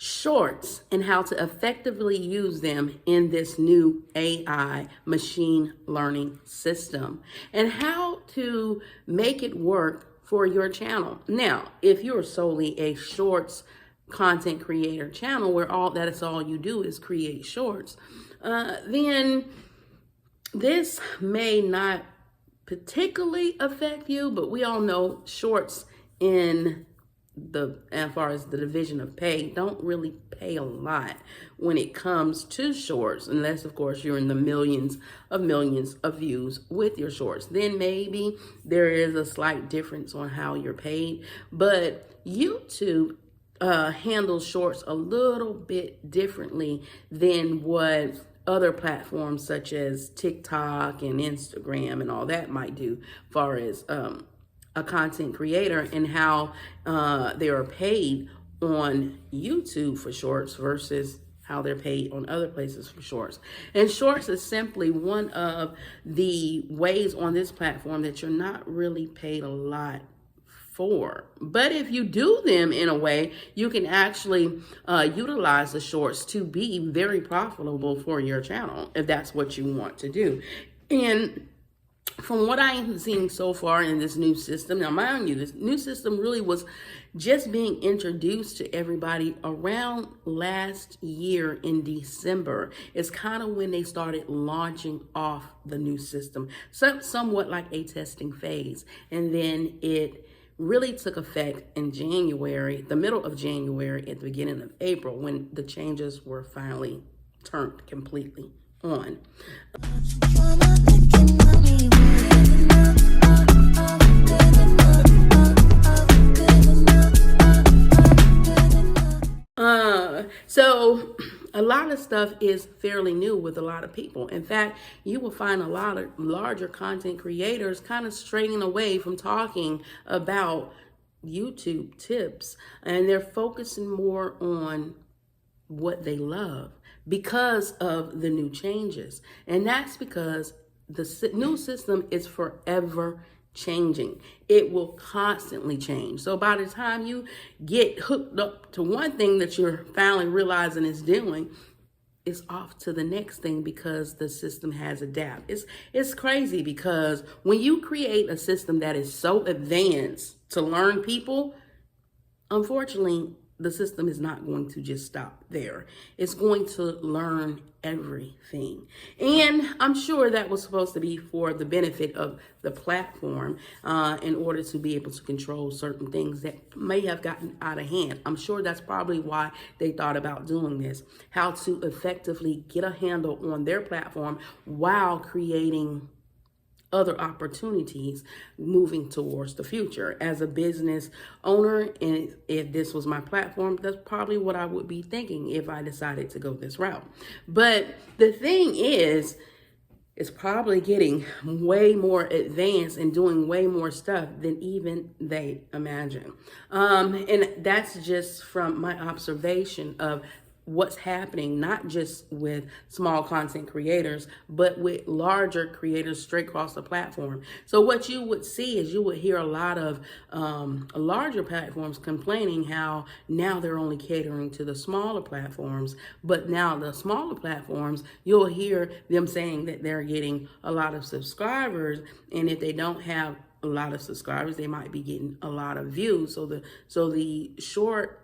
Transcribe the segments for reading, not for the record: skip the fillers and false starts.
Shorts and how to effectively use them in this new AI machine learning system and how to make it work for your channel. Now, if you're solely a shorts content creator channel where all that is all you do is create shorts, then this may not particularly affect you, but we all know shorts as far as the division of pay, don't really pay a lot when it comes to shorts, unless of course you're in the millions of views with your shorts. Then maybe there is a slight difference on how you're paid, but YouTube handles shorts a little bit differently than what other platforms such as TikTok and Instagram and all that might do, as far as a content creator and how they are paid on YouTube for shorts versus how they're paid on other places for shorts. And shorts is simply one of the ways on this platform that you're not really paid a lot for. But if you do them in a way, you can actually utilize the shorts to be very profitable for your channel if that's what you want to do. And from what I am seeing so far in this new system, now mind you, this new system really was just being introduced to everybody around last year in December. It's kind of when they started launching off the new system, somewhat like a testing phase. And then it really took effect in January, the middle of January, at the beginning of April, when the changes were finally turned completely on. So a lot of stuff is fairly new with a lot of people. In fact, you will find a lot of larger content creators kind of straying away from talking about YouTube tips, and they're focusing more on what they love because of the new changes. And that's because the new system is forever changing. It will constantly change. So by the time you get hooked up to one thing that you're finally realizing is doing, it's off to the next thing because the system has adapted. It's crazy because when you create a system that is so advanced to learn people, unfortunately, the system is not going to just stop there. It's going to learn everything. And I'm sure that was supposed to be for the benefit of the platform in order to be able to control certain things that may have gotten out of hand. I'm sure that's probably why they thought about doing this, how to effectively get a handle on their platform while creating other opportunities moving towards the future. As a business owner, and if this was my platform, that's probably what I would be thinking if I decided to go this route. But the thing is, it's probably getting way more advanced and doing way more stuff than even they imagine. And that's just from my observation of what's happening, not just with small content creators, but with larger creators straight across the platform. So what you would see is you would hear a lot of larger platforms complaining how now they're only catering to the smaller platforms, but now the smaller platforms, you'll hear them saying that they're getting a lot of subscribers, and if they don't have a lot of subscribers, they might be getting a lot of views. So the smaller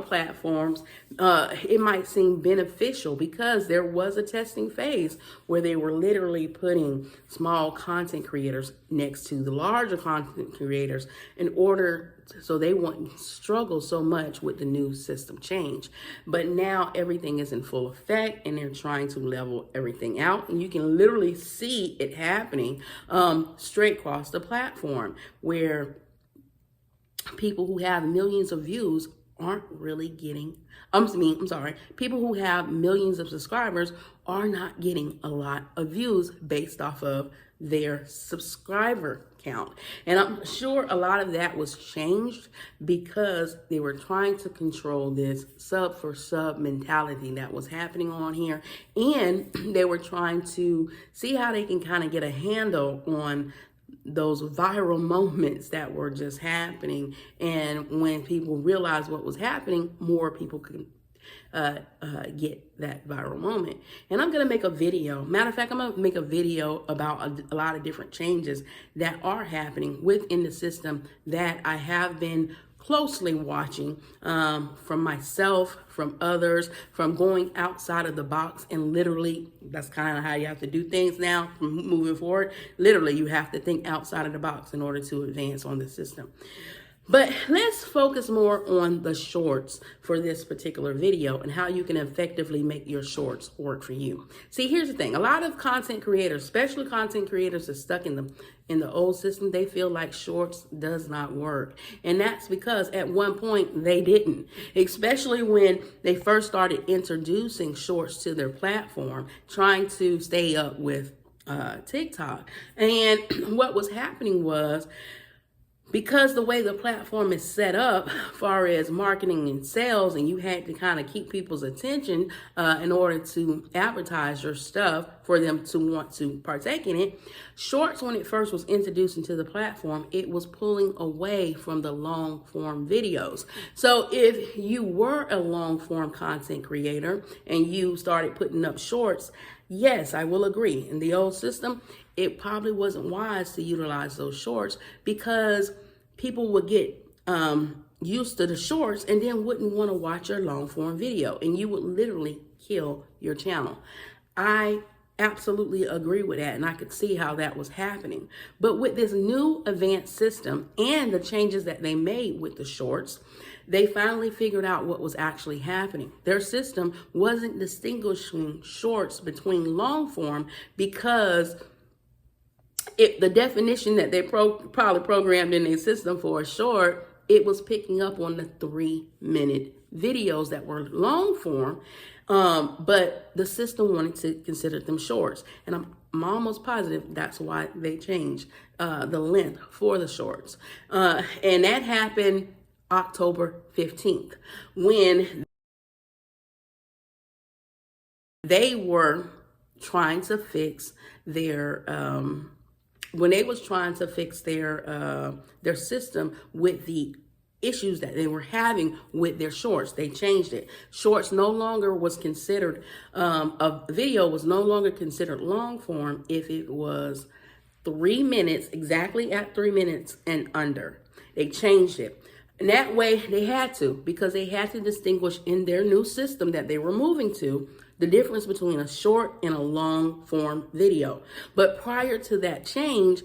platforms, it might seem beneficial because there was a testing phase where they were literally putting small content creators next to the larger content creators in order so they wouldn't struggle so much with the new system change. But now everything is in full effect and they're trying to level everything out. And you can literally see it happening straight across the platform where people who have millions of views aren't really getting, people who have millions of subscribers are not getting a lot of views based off of their subscriber count. And I'm sure a lot of that was changed because they were trying to control this sub for sub mentality that was happening on here. And they were trying to see how they can kind of get a handle on those viral moments that were just happening. And when people realized what was happening, more people could get that viral moment. And I'm going to make a video. Matter of fact, I'm going to make a video about a lot of different changes that are happening within the system that I have been closely watching, from myself, from others, from going outside of the box. And literally, that's kind of how you have to do things now from moving forward. Literally, you have to think outside of the box in order to advance on the system. But let's focus more on the shorts for this particular video and how you can effectively make your shorts work for you. See, here's the thing. A lot of content creators, especially content creators, are stuck in the old system. They feel like shorts does not work. And that's because at one point they didn't, especially when they first started introducing shorts to their platform, trying to stay up with TikTok. And what was happening was, because the way the platform is set up, as far as marketing and sales, and you had to kind of keep people's attention in order to advertise your stuff for them to want to partake in it. Shorts, when it first was introduced into the platform, it was pulling away from the long form videos. So if you were a long form content creator and you started putting up shorts, yes, I will agree. In the old system, it probably wasn't wise to utilize those shorts, because people would get used to the shorts and then wouldn't want to watch your long form video, and you would literally kill your channel. I absolutely agree with that, and I could see how that was happening. But with this new advanced system and the changes that they made with the shorts, they finally figured out what was actually happening. Their system wasn't distinguishing shorts between long form, because the definition that they probably programmed in their system for a short, it was picking up on the 3-minute videos that were long form, but the system wanted to consider them shorts. And I'm almost positive that's why they changed the length for the shorts. And that happened October 15th, when they were trying to fix their their system with the issues that they were having with their shorts. They changed it. Shorts no longer was considered, a video was no longer considered long form if it was 3 minutes, exactly at 3 minutes and under. They changed it. And that way they had to, because they had to distinguish in their new system that they were moving to, the difference between a short and a long form video. But prior to that change,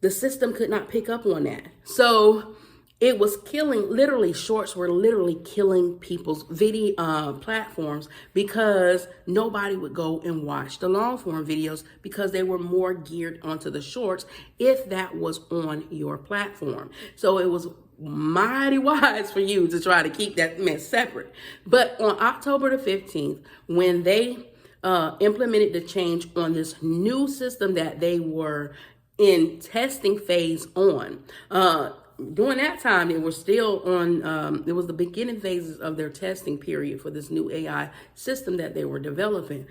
the system could not pick up on that. So it was killing, literally, shorts were literally killing people's video platforms, because nobody would go and watch the long form videos, because they were more geared onto the shorts if that was on your platform. So it was mighty wise for you to try to keep that mess separate. But on October the 15th, when they implemented the change on this new system that they were in testing phase on, during that time, they were still on, it was the beginning phases of their testing period for this new AI system that they were developing.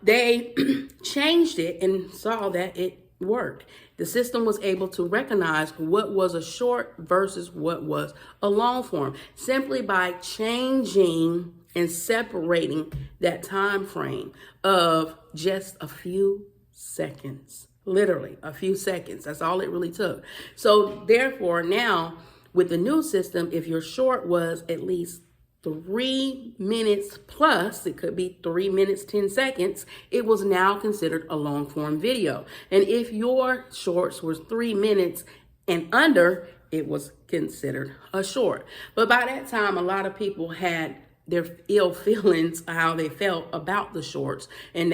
They changed it and saw that it worked. The system was able to recognize what was a short versus what was a long form, simply by changing and separating that time frame of just a few seconds. Literally a few seconds. That's all it really took. So therefore, now with the new system, if your short was at least 3 minutes plus, it could be 3 minutes, 10 seconds, it was now considered a long form video. And if your shorts was 3 minutes and under, it was considered a short. But by that time, a lot of people had their ill feelings, how they felt about the shorts. And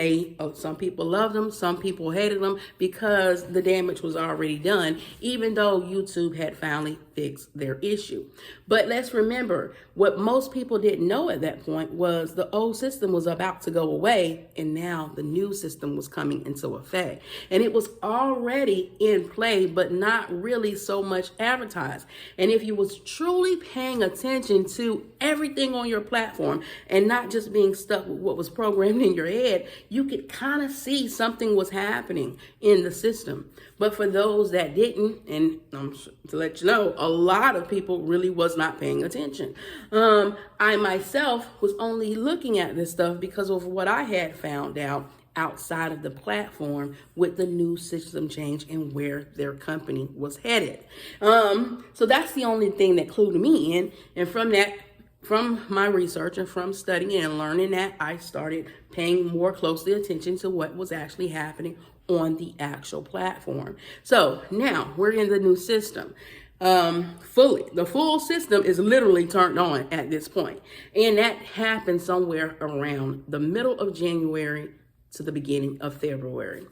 some people loved them, some people hated them, because the damage was already done, even though YouTube had finally fixed their issue. But let's remember, what most people didn't know at that point was the old system was about to go away, and now the new system was coming into effect. And it was already in play, but not really so much advertised. And if you was truly paying attention to everything on your platform, platform and not just being stuck with what was programmed in your head, you could kind of see something was happening in the system. But for those that didn't, and to let you know, a lot of people really was not paying attention. I myself was only looking at this stuff because of what I had found out outside of the platform with the new system change and where their company was headed. So that's the only thing that clued me in. And from my research and from studying and learning that, I started paying more closely attention to what was actually happening on the actual platform. So now we're in the new system. The full system is literally turned on at this point. And that happened somewhere around the middle of January to the beginning of February.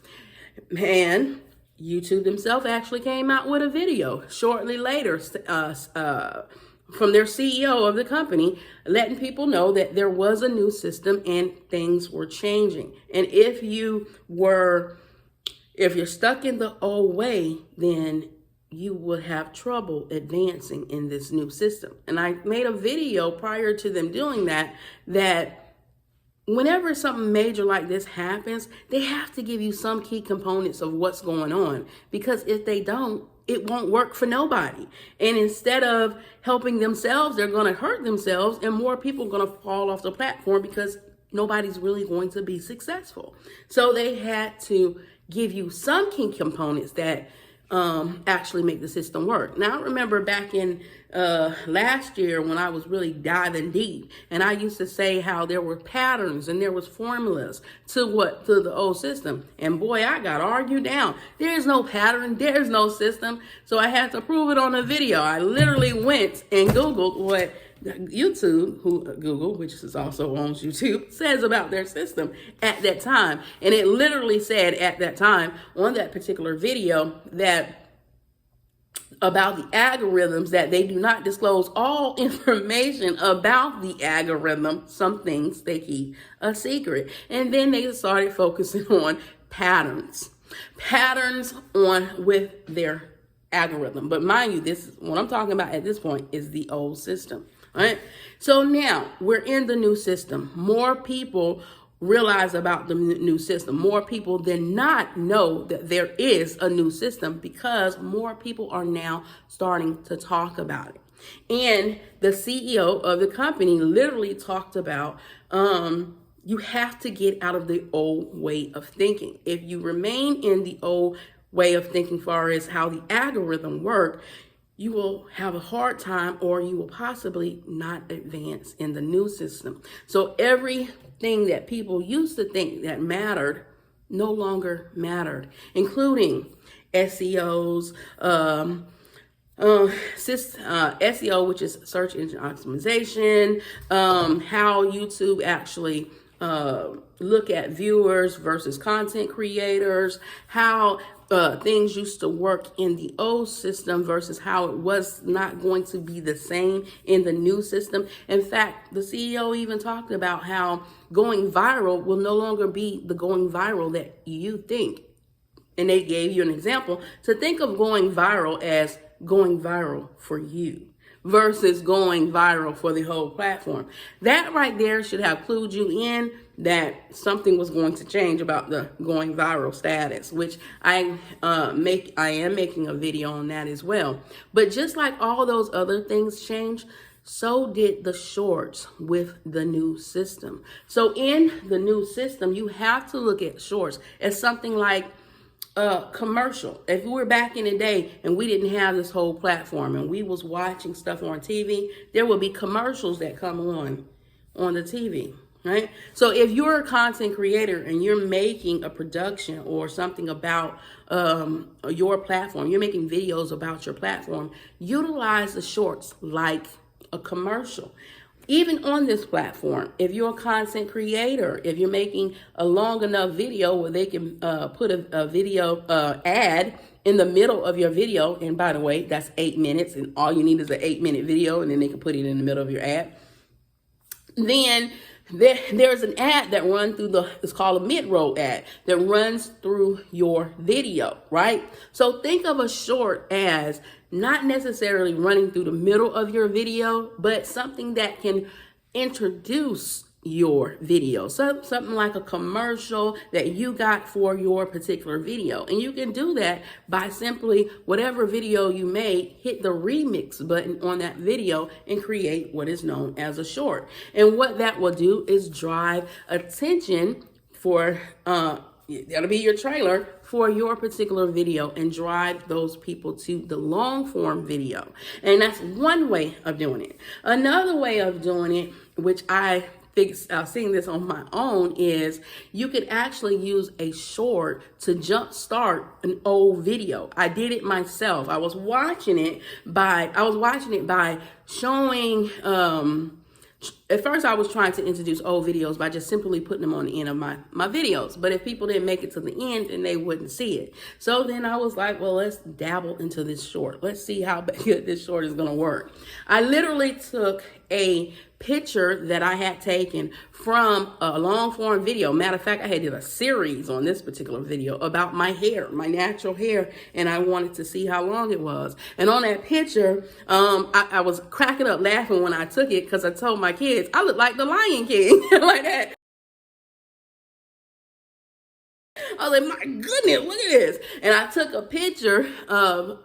And YouTube themselves actually came out with a video shortly later from their CEO of the company, letting people know that there was a new system and things were changing. And if you're stuck in the old way, then you would have trouble advancing in this new system. And I made a video prior to them doing that whenever something major like this happens, they have to give you some key components of what's going on, because if they don't, it won't work for nobody. And instead of helping themselves, they're going to hurt themselves, and more people are going to fall off the platform because nobody's really going to be successful. So they had to give you some key components that actually make the system work. Now, I remember back in last year when I was really diving deep, and I used to say how there were patterns and there was formulas to the old system. And boy, I got argued down. There's no pattern, there's no system. So I had to prove it on a video. I literally went and Googled what Google, which is also owns YouTube, says about their system at that time. And it literally said at that time on that particular video that about the algorithms, that they do not disclose all information about the algorithm. Some things they keep a secret. And then they started focusing on patterns on with their algorithm. But mind you, this what I'm talking about at this point is the old system. All right. So now we're in the new system. More people realize about the new system. More people than not know that there is a new system because more people are now starting to talk about it. And the CEO of the company literally talked about you have to get out of the old way of thinking. If you remain in the old way of thinking far as how the algorithm work, you will have a hard time, or you will possibly not advance in the new system. So everything that people used to think that mattered no longer mattered, including SEOs, SEO, which is search engine optimization, how YouTube actually look at viewers versus content creators, how things used to work in the old system versus how it was not going to be the same in the new system. In fact, the CEO even talked about how going viral will no longer be the going viral that you think. And they gave you an example to think of going viral as going viral for you versus going viral for the whole platform. That right there should have clued you in that something was going to change about the going viral status, which I am making a video on that as well. But just like all those other things changed, so did the shorts with the new system. So in the new system, you have to look at shorts as something like commercial. If we were back in the day and we didn't have this whole platform and we was watching stuff on TV, there would be commercials that come on the TV, right? So if you're a content creator and you're making a production or something about your platform, you're making videos about your platform, utilize the shorts like a commercial. Even on this platform, if you're a content creator, if you're making a long enough video where they can put a video ad in the middle of your video, and by the way, that's 8 minutes, and all you need is an 8-minute video, and then they can put it in the middle of your ad. Then there's an ad that runs through it's called a mid-roll ad that runs through your video, right? So think of a short as not necessarily running through the middle of your video, but something that can introduce your video, something like a commercial that you got for your particular video. And you can do that by simply, whatever video you made, hit the remix button on that video and create what is known as a short. And what that will do is drive attention for that'll be your trailer for your particular video and drive those people to the long form video. And that's one way of doing it. Another way of doing it, which I seeing this on my own, is you could actually use a short to jumpstart an old video. I did it myself. I was watching it by showing, at first I was trying to introduce old videos by just simply putting them on the end of my videos. But if people didn't make it to the end, then they wouldn't see it. So then I was like, well, let's dabble into this short. Let's see how good this short is going to work. I literally took a picture that I had taken from a long form video. Matter of fact, I had did a series on this particular video about my hair, my natural hair, and I wanted to see how long it was. And on that picture, I was cracking up laughing when I took it because I told my kids, I look like the Lion King, like that. I was like, my goodness, look at this. And I took a picture of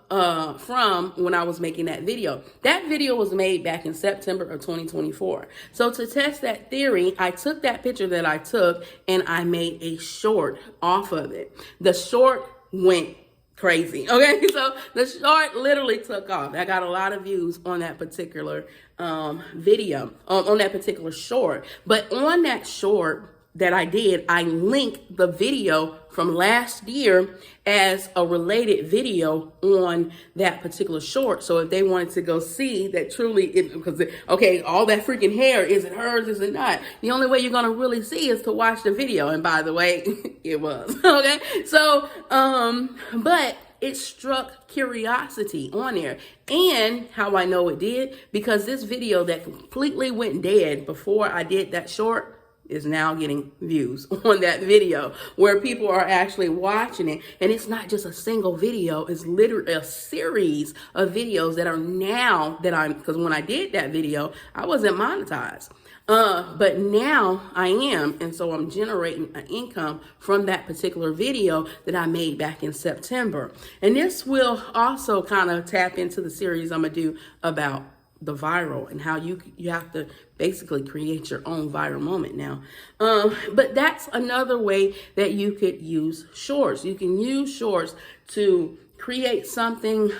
from when I was making that video. That video was made back in September of 2024. So to test that theory, I took that picture that I took and I made a short off of it. The short went crazy. Okay, so the short literally took off. I got a lot of views on that particular video, on that particular short. But on that short that I did, I linked the video from last year as a related video on that particular short. So if they wanted to go see that truly, because, okay, all that freaking hair, is it hers, is it not? The only way you're going to really see is to watch the video. And by the way, it was, okay? So, but it struck curiosity on there. And how I know it did, because this video that completely went dead before I did that short is now getting views on that video, where people are actually watching it. And it's not just a single video, it's literally a series of videos that are now that because when I did that video, I wasn't monetized. But now I am. And so I'm generating an income from that particular video that I made back in September. And this will also kind of tap into the series I'm going to do about the viral and how you have to basically create your own viral moment now. But that's another way that you could use shorts. You can use shorts to create something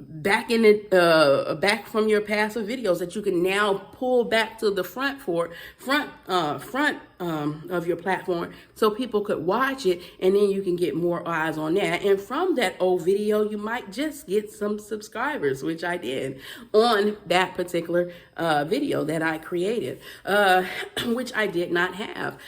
back in it, back from your past videos that you can now pull back to the front of your platform, so people could watch it, and then you can get more eyes on that. And from that old video, you might just get some subscribers, which I did on that particular video that I created, which I did not have.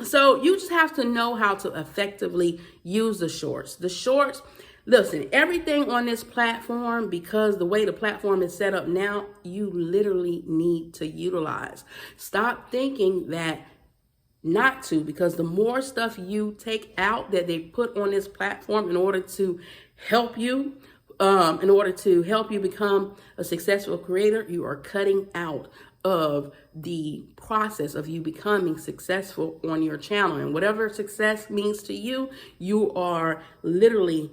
So you just have to know how to effectively use the shorts. The shorts. Listen, everything on this platform, because the way the platform is set up now, you literally need to utilize. Stop thinking that not to, because the more stuff you take out that they put on this platform in order to help you, become a successful creator, you are cutting out of the process of you becoming successful on your channel. And whatever success means to you, you are literally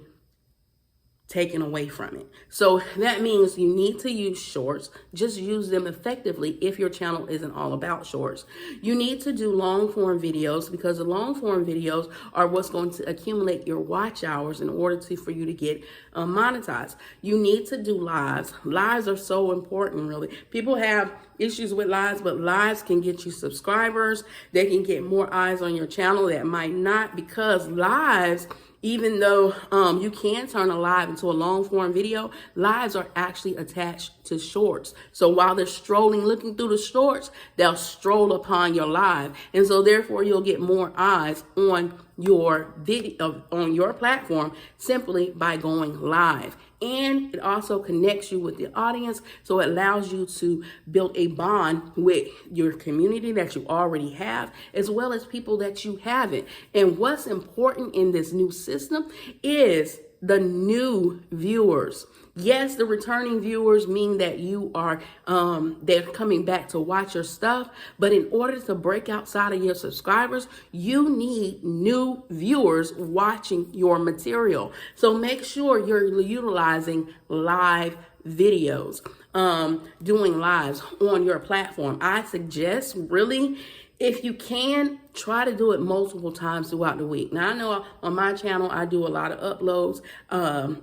taken away from it. So that means you need to use shorts. Just use them effectively if your channel isn't all about shorts. You need to do long form videos, because the long form videos are what's going to accumulate your watch hours in order for you to get monetized. You need to do lives. Lives are so important, really. People have issues with lives, but lives can get you subscribers. They can get more eyes on your channel that might not, because lives, even though you can turn a live into a long form video, lives are actually attached to shorts. So while they're strolling, looking through the shorts, they'll stroll upon your live. And so therefore you'll get more eyes on your video, on your platform, simply by going live. And it also connects you with the audience. So it allows you to build a bond with your community that you already have, as well as people that you haven't. And what's important in this new system is the new viewers. Yes, the returning viewers mean that you are, they're coming back to watch your stuff. But in order to break outside of your subscribers, you need new viewers watching your material. So make sure you're utilizing live videos, doing lives on your platform. I suggest really, if you can, try to do it multiple times throughout the week. Now, I know on my channel, I do a lot of uploads.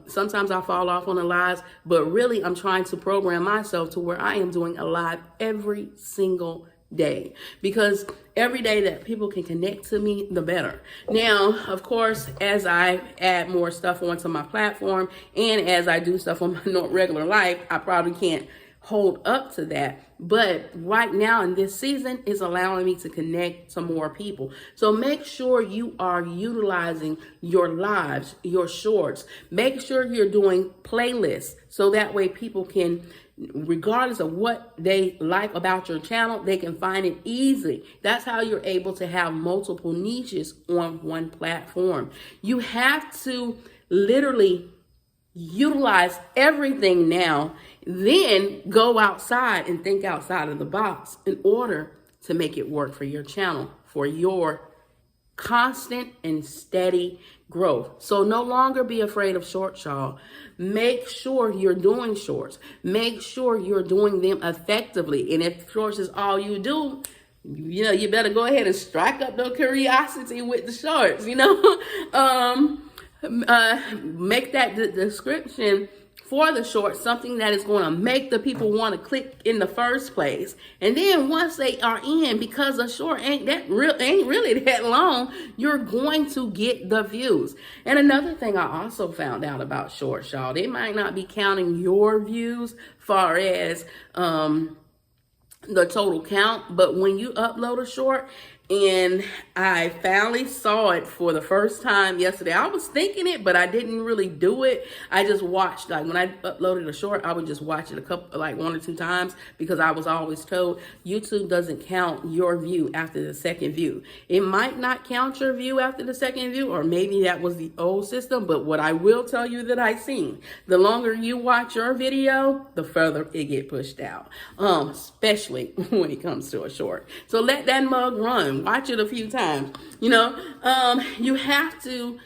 Sometimes I fall off on the lives, but really I'm trying to program myself to where I am doing a live every single day, because every day that people can connect to me, the better. Now, of course, as I add more stuff onto my platform and as I do stuff on my regular life, I probably can't hold up to that. But right now in this season is allowing me to connect to more people. So make sure you are utilizing your lives, your shorts. Make sure you're doing playlists so that way people can, regardless of what they like about your channel, they can find it easy. That's how you're able to have multiple niches on one platform. You have to literally utilize everything now, then go outside and think outside of the box in order to make it work for your channel, for your constant and steady growth. So no longer be afraid of shorts, y'all. Make sure you're doing shorts. Make sure you're doing them effectively. And if shorts is all you do, you better go ahead and strike up the curiosity with the shorts, make that description for the short something that is going to make the people want to click in the first place. And then once they are in, because a short ain't really that long, you're going to get the views. And another thing I also found out about shorts, y'all, they might not be counting your views far as the total count, but when you upload a short, and I finally saw it for the first time yesterday. I was thinking it, but I didn't really do it. I just watched, like when I uploaded a short, I would just watch it like 1 or 2 times, because I was always told YouTube doesn't count your view after the second view. It might not count your view after the second view, or maybe that was the old system, but what I will tell you that I've seen, the longer you watch your video, the further it get pushed out, especially when it comes to a short. So let that mug run. Watch it a few times. You have to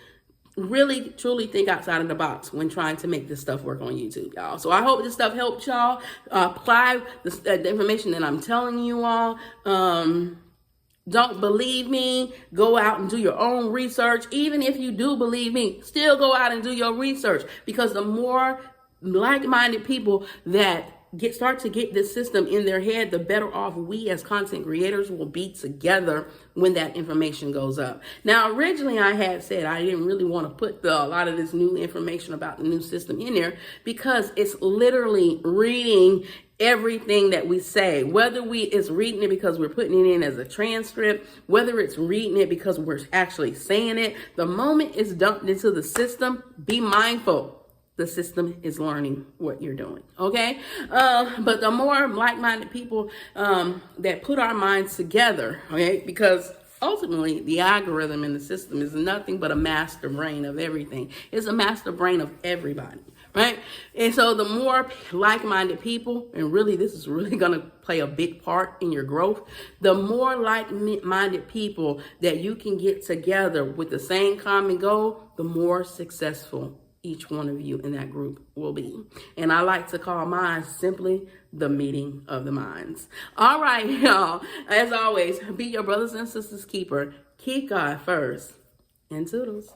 really truly think outside of the box when trying to make this stuff work on YouTube, y'all. So I hope this stuff helped y'all. Apply the information that I'm telling you all. Don't believe me, go out and do your own research. Even if you do believe me, still go out and do your research, because the more like-minded people that start to get this system in their head, the better off we as content creators will be together when that information goes up. Now, originally I had said I didn't really want to put a lot of this new information about the new system in there, because it's literally reading everything that we say, whether it's reading it because we're putting it in as a transcript, whether it's reading it because we're actually saying it. The moment it's dumped into the system, be mindful. The system is learning what you're doing, okay? But the more like-minded people that put our minds together, okay? Because ultimately, the algorithm in the system is nothing but a master brain of everything. It's a master brain of everybody, right? And so the more like-minded people, and really this is really going to play a big part in your growth, the more like-minded people that you can get together with the same common goal, the more successful each one of you in that group will be. And I like to call mine simply the meeting of the minds. All right, y'all. As always, be your brothers and sisters keeper. Keep God first. And toodles.